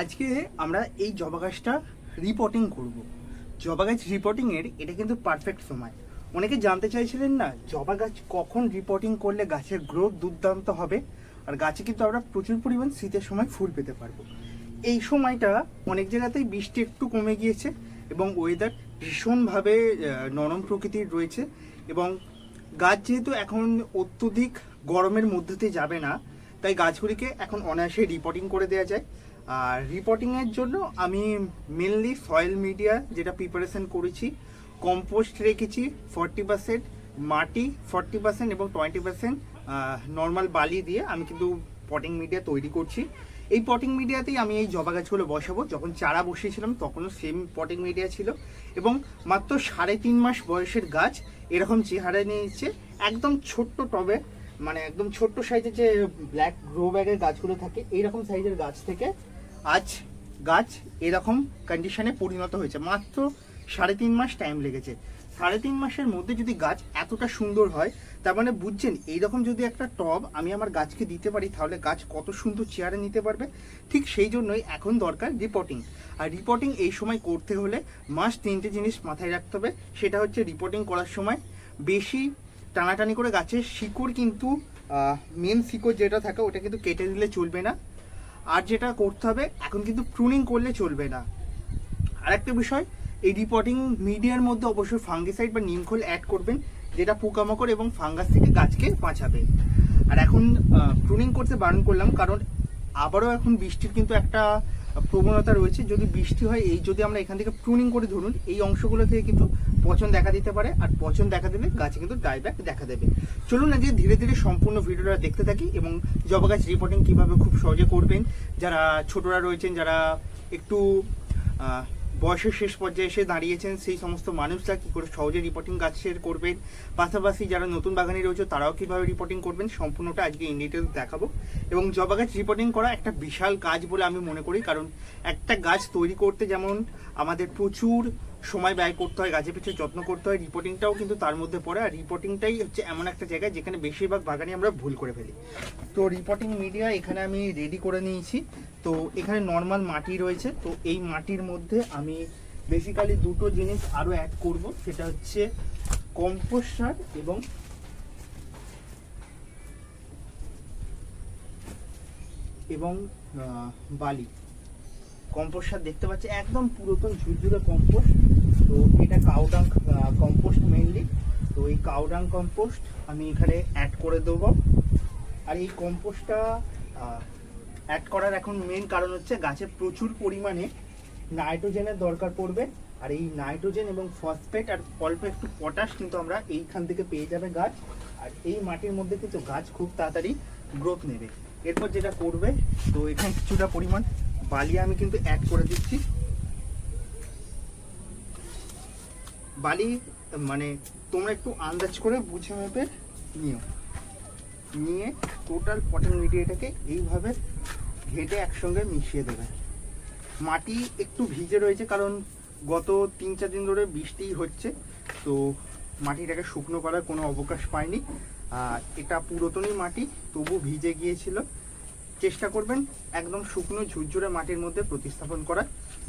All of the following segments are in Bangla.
আজকে আমরা এই জবা গাছটা রিপোর্টিং করব। জবা গাছ রিপোর্টিংয়ের এটা কিন্তু পারফেক্ট সময়। অনেকে জানতে চাইছিলেন না জবা গাছ কখন রিপোর্টিং করলে গাছের গ্রোথ দুর্দান্ত হবে, আর গাছে কিন্তু আমরা প্রচুর পরিমাণ শীতের সময় ফুল পেতে পারবো। এই সময়টা অনেক জায়গাতেই বৃষ্টি একটু কমে গিয়েছে এবং ওয়েদার ভীষণভাবে নরম প্রকৃতির রয়েছে, এবং গাছ যেহেতু এখন অত্যধিক গরমের মধ্যে দিয়ে যাবে না, তাই গাছগুলিকে এখন অনায়াসে রিপোর্টিং করে দেওয়া যায়। আর রিপোর্টিংয়ের জন্য আমি মেনলি সয়েল মিডিয়া যেটা প্রিপারেশন করেছি, কম্পোস্ট রেখেছি 40%, মাটি 40% এবং 20% নর্মাল বালি দিয়ে আমি কিন্তু পটিং মিডিয়া তৈরি করছি। এই পটিং মিডিয়াতেই আমি এই জবা গাছগুলো বসাবো। যখন চারা বসিয়েছিলাম তখনও সেম পটিং মিডিয়া ছিল, এবং মাত্র 3.5 মাস বয়সের গাছ এরকম চেহারা নিয়েছে। একদম ছোট্ট টবে, মানে একদম ছোট্ট সাইজের যে ব্ল্যাক গ্রো ব্যাগের গাছগুলো থাকে এইরকম সাইজের গাছ থেকে আজ গাছ এরকম কন্ডিশনে পরিণত হয়েছে। মাত্র 3.5 মাস টাইম লেগেছে। 3.5 মাসের মধ্যে যদি গাছ এতটা সুন্দর হয়, তার মানে বুঝছেন এইরকম যদি একটা টব আমি আমার গাছকে দিতে পারি তাহলে গাছ কত সুন্দর চেয়ারে নিতে পারবে। ঠিক সেই জন্যই এখন দরকার রিপোর্টিং। আর রিপোর্টিং এই সময় করতে হলে মাস্ট 3টে জিনিস মাথায় রাখতে হবে। সেটা হচ্ছে রিপোর্টিং করার সময় বেশি টানাটানি করে গাছের শিকড় কিন্তু মেন শিকড় যেটা থাকে ওটা কিন্তু কেটে দিলে চলবে না। আর যেটা করতে হবে, এখন কিন্তু প্রুনিং করলে চলবে না। আর একটা বিষয়, এই রিপোর্টিং মিডিয়ার মধ্যে অবশ্যই ফাঙ্গিসাইড বা নিমখোল অ্যাড করবেন, যেটা পোকামাকড় এবং ফাঙ্গাস থেকে গাছকে বাঁচাবে। আর এখন প্রুনিং করতে বারণ করলাম কারণ আবারও এখন বৃষ্টির কিন্তু একটা প্রবণতা রয়েছে। যদি বৃষ্টি হয়, এই যদি আমরা এখান থেকে প্রুনিং করে ধরুন, এই অংশগুলো থেকে কিন্তু পচন দেখা দিতে পারে, আর পচন দেখা দিলে গাছে কিন্তু ডাইব্যাক দেখা দেবে। চলুন আজকে ধীরে ধীরে সম্পূর্ণ ভিডিওটা দেখতে থাকি এবং জবা গাছ রিপোর্টিং কিভাবে খুব সহজে করবেন। যারা ছোটরা রয়েছেন, যারা একটু বয়সের শেষ পর্যায়ে এসে দাঁড়িয়েছেন, সেই সমস্ত মানুষরা কী করে সহজে রিপোর্টিং গাছের করবেন, পাশাপাশি যারা নতুন বাগানে রয়েছে তারাও কীভাবে রিপোর্টিং করবেন, সম্পূর্ণটা আজকে ইন ডিটেলস দেখাবো। এবং জবা গাছ রিপোর্টিং করা একটা বিশাল কাজ বলে আমি মনে করি, কারণ একটা গাছ তৈরি করতে যেমন আমাদের প্রচুর সময় ব্যয় করতে হয়, গাছের পিছনে যত্ন করতে হয়, রিপোর্টিংটাও কিন্তু তার মধ্যে পড়ে। আর রিপোর্টিংটাই হচ্ছে এমন একটা জায়গা যেখানে বেশিরভাগ বাগানে আমরা ভুল করে ফেলি। তো রিপোর্টিং মিডিয়া এখানে আমি রেডি করে নিয়েছি। তো এখানে নর্মাল মাটি রয়েছে। তো এই মাটির মধ্যে আমি বেসিক্যালি দুটো জিনিস আরও অ্যাড করব, সেটা হচ্ছে কম্পোস্ট সার এবং বালি। কম্পোস্ট সার দেখতে পাচ্ছি একদম পুরাতন ঝুরঝুরে কম্পোস্ট। তো এটা কাউডাং কম্পোস্ট মেনলি। তো এই কাউডাং কম্পোস্ট আমি এখানে অ্যাড করে দেবো। আর এই কম্পোস্টটা অ্যাড করার এখন মেন কারণ হচ্ছে গাছে প্রচুর পরিমাণে নাইট্রোজেনের দরকার পড়বে। আর এই নাইট্রোজেন এবং ফসফেট আর অল্প একটু পটাশ কিন্তু আমরা এইখান থেকে পেয়ে যাবে গাছ। আর এই মাটির মধ্যে কিন্তু গাছ খুব তাড়াতাড়ি গ্রোথ নেবে। এরপর যেটা করবে, তো এখানে কিছুটা পরিমাণ বালি আমি কিন্তু অ্যাড করে দিচ্ছি। বালি মানে তোমরা একটু আন্দাজ করে বুঝে মেপে নিয়ে টোটাল পটিং মিডিয়াটাকে এইভাবে ঘেটে একসঙ্গে মিশিয়ে দেবে। মাটি একটু ভিজে রয়েছে কারণ গত 3-4 দিন ধরে বৃষ্টি হচ্ছে, তো মাটিটাকে শুকনো করার কোনো অবকাশ পায়নি। আর এটা পুরাতনই মাটি, তবু ভিজে গিয়েছিল। চেষ্টা করবেন একদম শুকনো ঝুরঝুরে মাটির মধ্যে প্রতিস্থাপন করার।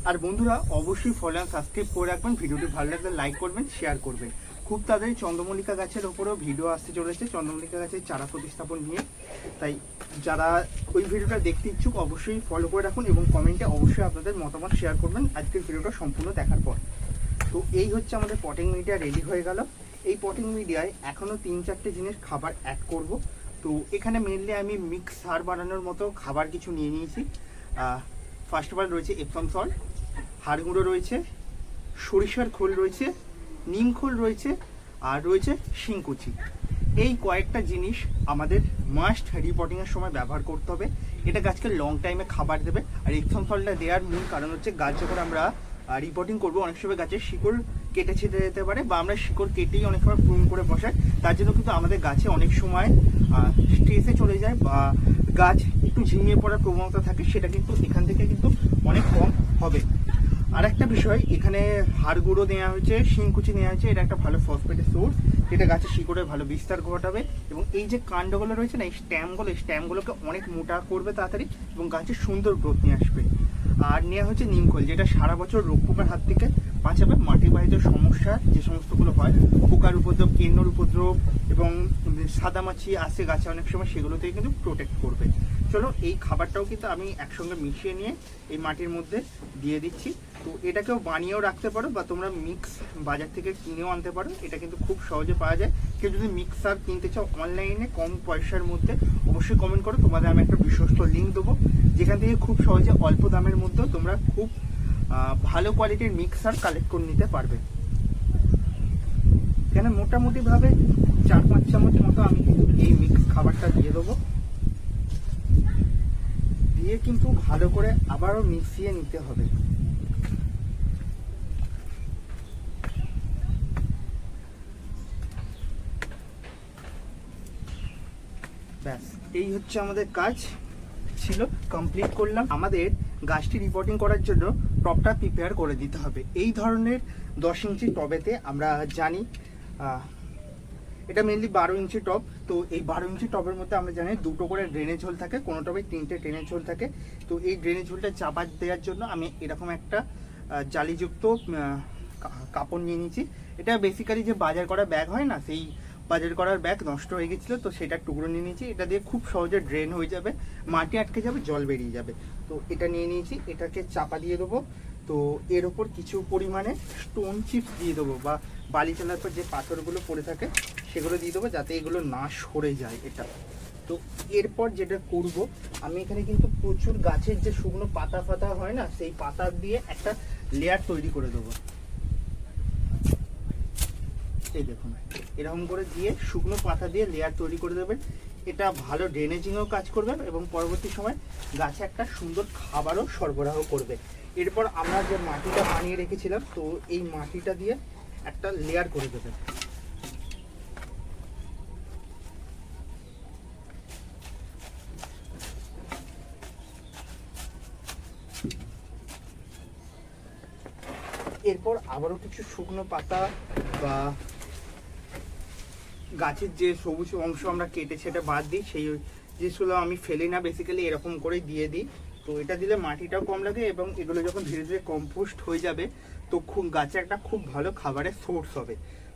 আর বন্ধুরা অবশ্যই ফলো আর সাবস্ক্রাইব করে রাখবেন। ভিডিওটি ভালো লাগলে লাইক করবেন, শেয়ার করবেন। খুব তাড়াতাড়ি চন্দ্রমল্লিকা গাছের ওপরেও ভিডিও আসতে চলেছে, চন্দ্রমল্লিকা গাছের চারা প্রতিস্থাপন নিয়ে। তাই যারা ওই ভিডিওটা দেখতে ইচ্ছুক অবশ্যই ফলো করে রাখুন এবং কমেন্টে অবশ্যই আপনাদের মতামত শেয়ার করবেন আজকের ভিডিওটা সম্পূর্ণ দেখার পর। তো এই হচ্ছে আমাদের পটিং মিডিয়া রেডি হয়ে গেল। এই পটিং মিডিয়ায় এখনও 3-4টে জিনিস খাবার অ্যাড করব। তো এখানে মেনলি আমি মিক্স সার বানানোর মতো খাবার কিছু নিয়ে নিয়েছি। ফার্স্ট অফ অল রয়েছে এপসম সল্ট, হাড় গুঁড়ো রয়েছে, সরিষার খোল রয়েছে, নিম খোল রয়েছে, আর রয়েছে শিংকুচি। এই কয়েকটা জিনিস আমাদের মাস্ট রিপোর্টিংয়ের সময় ব্যবহার করতে হবে। এটা গাছকে লং টাইমে খাবার দেবে। আর এপসম সল্টটা দেওয়ার মূল কারণ হচ্ছে গাছ যখন আমরা রিপোর্টিং করবো অনেক সময় গাছের শিকড় কেটে ছিটে যেতে পারে, বা আমরা শিকড় কেটেই অনেক সময় প্রুন করে বসাই। তার জন্য কিন্তু আমাদের গাছে অনেক সময় স্ট্রেসে চলে যায় বা গাছ একটু ঝিমিয়ে পড়ার প্রবণতা থাকে, সেটা কিন্তু এখান থেকে কিন্তু অনেক কম হবে। আর একটা বিষয়, এখানে হাড় গুঁড়ো দেওয়া হয়েছে, শিংকুচি নেওয়া হয়েছে। এটা একটা ভালো ফসফেটের সোর্স, যেটা গাছের শিকড়ে ভালো বিস্তার ঘটাবে। এবং এই যে কাণ্ডগুলো রয়েছে না, এই স্ট্যামগুলোকে অনেক মোটা করবে তাড়াতাড়ি এবং গাছের সুন্দর গ্রোথ নিয়ে আসবে। আর নেওয়া হচ্ছে নিমখোল, যেটা সারা বছর রোগ পোকার হাত থেকে বাঁচাবে। মাটি বাহিত সমস্যা যে সমস্তগুলো হয়, পোকার উপদ্রব, কেন্নর উপদ্রব এবং সাদামাছি আসে গাছে অনেক সময়, সেগুলো থেকে কিন্তু প্রোটেক্ট করবে। চলো এই খাবারটাও কিন্তু আমি একসঙ্গে মিশিয়ে নিয়ে এই মাটির মধ্যে দিয়ে দিচ্ছি। তো এটাকেও বানিয়েও রাখতে পারো বা তোমরা মিক্স বাজার থেকে কিনেও আনতে পারো, এটা কিন্তু খুব সহজে পাওয়া যায়। কেউ যদি মিক্সার কিনতে চাও অনলাইনে কম পয়সার মধ্যে, অবশ্যই কমেন্ট করো, তোমাদের আমি একটা বিশ্বস্ত লিঙ্ক দেবো, যেখান থেকে খুব সহজে অল্প দামের মধ্যে তোমরা খুব ভালো কোয়ালিটির মিক্সার কালেক্ট করে নিতে পারবে। এখানে মোটামুটিভাবে 4-5 চামচ মতো আমি কিন্তু এই মিক্স খাবারটা দিয়ে দেবো, দিয়ে কিন্তু ভালো করে আবারও মিশিয়ে নিতে হবে। ব্যাস, এই হচ্ছে আমাদের কাজ ছিল, কমপ্লিট করলাম। আমাদের গাছটি রিপোর্টিং করার জন্য টবটা প্রিপেয়ার করে দিতে হবে। এই ধরনের 10 ইঞ্চি টবেতে আমরা জানি এটা মেনলি 12 ইঞ্চি টব। তো এই 12 ইঞ্চি টবের মধ্যে আমরা জানি 2টো করে ড্রেনেজ হোল থাকে, কোনো টবে 3টে ড্রেনেজ হোল থাকে। তো এই ড্রেনেজ হোলটা চাপা দেওয়ার জন্য আমি এরকম একটা জালিযুক্ত কাপড় নিয়ে নিয়েছি। এটা বেসিক্যালি যে বাজার করা ব্যাগ হয় না, সেই বাজার করার ব্যাগ নষ্ট হয়ে গেছিলো, তো সেটা টুকরো নিয়ে নিয়েছি। এটা দিয়ে খুব সহজে ড্রেন হয়ে যাবে, মাটি আটকে যাবে, জল বেরিয়ে যাবে। তো এটা নিয়ে নিয়েছি, এটাকে চাপা দিয়ে দেবো। তো এর ওপর কিছু পরিমাণে স্টোন চিপস দিয়ে দেবো, বা বালি চালার পর যে পাথরগুলো পড়ে থাকে সেগুলো দিয়ে দেবো, যাতে এগুলো না সরে যায় এটা। তো এরপর যেটা করব, আমি এখানে কিন্তু প্রচুর গাছের যে শুকনো পাতা ফাতা হয় না, সেই পাতা দিয়ে একটা লেয়ার তৈরি করে দেবো। এই দেখুন, এরকম করে দিয়ে শুকনো পাতা দিয়ে লেয়ার তৈরি করে দেবেন। এটা ভালো ড্রেনেজিংও কাজ করবে এবং পরবর্তী সময় গাছে একটা সুন্দর খাবারও সরবরাহ করবে। এরপর আমরা যে মাটিটা বানিয়ে রেখেছিলাম, তো এই মাটিটা দিয়ে একটা লেয়ার করে দেবেন। এরপর আবারও কিছু শুকনো পাতা বা গাছের যে সবুজ অংশ আমরা কেটে সেটা বাদ দিই, সেই জিনিসগুলো আমি ফেলি না, বেসিক্যালি এরকম করে দিয়ে দিই। তো এটা দিলে মাটিটাও কম লাগে এবং এগুলো যখন ধীরে ধীরে কম্পোস্ট হয়ে যাবে, তো খুব গাছে একটা খুব ভালো খাবারের সোর্স হবে।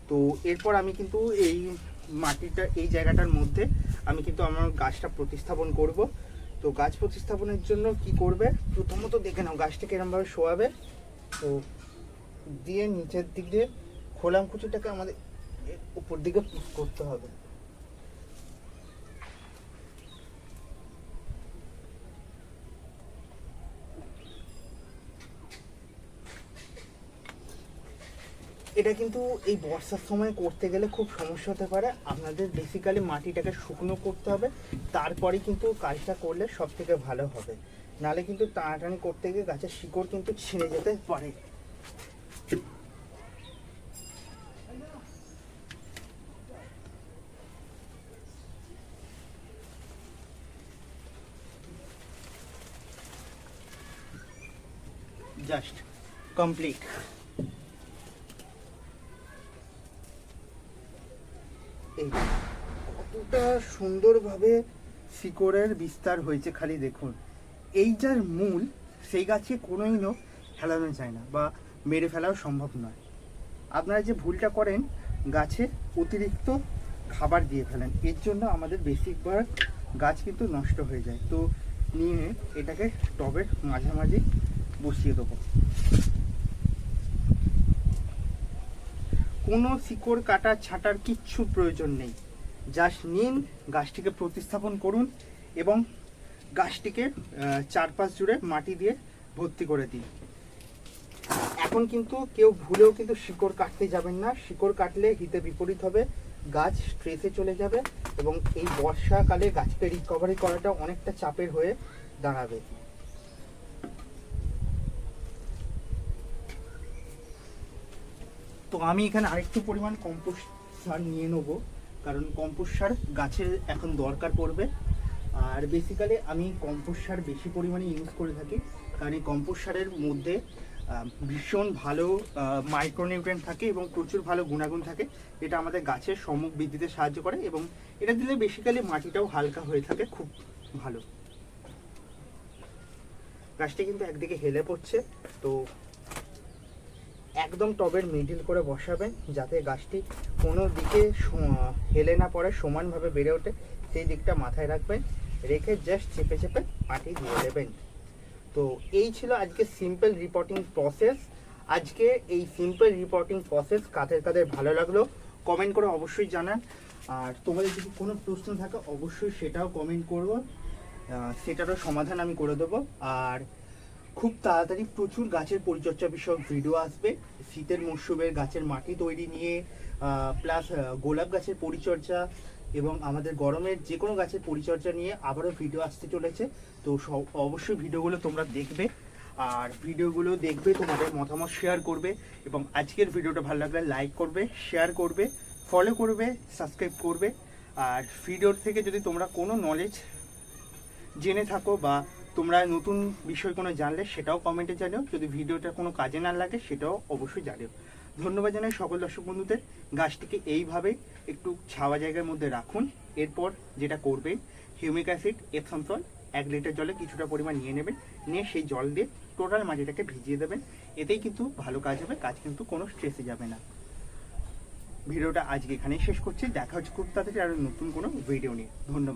তো এরপর আমি কিন্তু এই মাটিটা, এই জায়গাটার মধ্যে আমি কিন্তু আমার গাছটা প্রতিস্থাপন করব। তো গাছ প্রতিস্থাপনের জন্য কি করবে, প্রথমত দেখে নাও গাছটাকে এরকমভাবে শোয়াবে। তো দিয়ে নিচের দিক দিয়ে খোলাম কুচিটাকে আমাদের উপর দিকে পুশ করতে হবে। এটা কিন্তু এই বর্ষার সময় করতে গেলে খুব সমস্যা হতে পারে। আপনাদের বেসিক্যালি মাটিটাকে শুকনো করতে হবে, তারপরে কিন্তু কাজটা করলে সব থেকে ভালো হবে। নাহলে কিন্তু টানাটানি করতে গিয়ে গাছের শিকড় কিন্তু ছিঁড়ে যেতে পারে। Just complete. এই কতটা সুন্দরভাবে শিকড়ের বিস্তার হয়েছে, খালি দেখুন। এই যার মূল, সেই গাছে কোনোই হেলানো যায় না বা মেরে ফেলাও সম্ভব নয়। আপনারা যে ভুলটা করেন, গাছে অতিরিক্ত খাবার দিয়ে ফেলেন, এর জন্য আমাদের বেশিরভাগ গাছ কিন্তু নষ্ট হয়ে যায়। তো নিয়ে এটাকে টবের মাঝামাঝি বসিয়ে দেবো। কোনো শিকড় কাটা ছাটার কিচ্ছু প্রয়োজন নেই, জাস্ট নিন, গাছটিকে প্রতিস্থাপন করুন এবং গাছটিকে চারপাশ জুড়ে মাটি দিয়ে ভর্তি করে দিন। এখন কিন্তু কেউ ভুলেও কিন্তু শিকড় কাটতে যাবেন না, শিকড় কাটলে হিতে বিপরীত হবে, গাছ স্ট্রেসে চলে যাবে এবং এই বর্ষাকালে গাছকে রিকভারি করাটা অনেকটা চাপের হয়ে দাঁড়াবে। তো আমি এখানে আরেকটু পরিমাণ কম্পোস্ট সার নিয়ে নেবো, কারণ কম্পোস্ট সার গাছের এখন দরকার পড়বে। আর বেসিক্যালি আমি কম্পোস্ট সার বেশি পরিমাণে ইউজ করে থাকি, কারণ এই কম্পোস্ট সারের মধ্যে ভীষণ ভালো মাইক্রোনিউট্রিয়েন্ট থাকে এবং প্রচুর ভালো গুণাগুণ থাকে, এটা আমাদের গাছের সম্মুখ বৃদ্ধিতে সাহায্য করে এবং এটা দিলে বেসিক্যালি মাটিটাও হালকা হয়ে থাকে, খুব ভালো। গাছটি কিন্তু একদিকে হেলে পড়ছে, তো একদম টবের মিডিল করে বসাবেন যাতে গাছটি কোনো দিকে হেলে না পড়ে, সমানভাবে বেড়ে ওঠে সেই দিকটা মাথায় রাখবেন। রেখে জাস্ট চেপে চেপে মাটি দিয়ে দেবেন। তো এই ছিল আজকে সিম্পল রিপোর্টিং প্রসেস। আজকে এই সিম্পল রিপোর্টিং প্রসেস কাদের কাদের ভালো লাগলো কমেন্ট করে অবশ্যই জানান। আর তোমাদের যদি কোনো প্রশ্ন থাকে অবশ্যই সেটাও কমেন্ট করবো, সেটারও সমাধান আমি করে দেবো। আর খুব তাড়াতাড়ি প্রচুর গাছের পরিচর্যা বিষয়ক ভিডিও আসবে। শীতের মরশুমের গাছের মাটি তৈরি নিয়ে, প্লাস গোলাপ গাছের পরিচর্যা এবং আমাদের গরমের যে কোনো গাছের পরিচর্যা নিয়ে আবারও ভিডিও আসতে চলেছে। তো অবশ্যই ভিডিওগুলো তোমরা দেখবে, আর ভিডিওগুলো দেখবে, তোমাদের মতামত শেয়ার করবে, এবং আজকের ভিডিওটা ভালো লাগলে লাইক করবে, শেয়ার করবে, ফলো করবে, সাবস্ক্রাইব করবে। আর ভিডিওর থেকে যদি তোমরা কোনো নলেজ জেনে থাকো বা তোমরা নতুন বিষয় কোনো জানলে সেটাও কমেন্টে জানিও। যদি ভিডিওটা কোনো কাজে না লাগে সেটাও অবশ্যই জানিও। ধন্যবাদ জানাই সকল দর্শক বন্ধুদের। গাছটিকে এইভাবে একটু ছাওয়া জায়গার মধ্যে রাখুন। এরপর যেটা করবেন, humic acid, Epsom salt 1 litre জলে কিছুটা পরিমাণ নিয়ে নেবেন, নিয়ে সেই জল দিয়ে টোটাল মাটিটাকে ভিজিয়ে দেবেন। এতেই কিন্তু ভালো কাজ হবে, গাছ কিন্তু কোনো স্ট্রেসে যাবে না। ভিডিওটা আজকে এখানেই শেষ করছি। দেখা হচ্ছে খুব তাড়াতাড়ি আরও নতুন কোনো ভিডিও নিয়ে। ধন্যবাদ।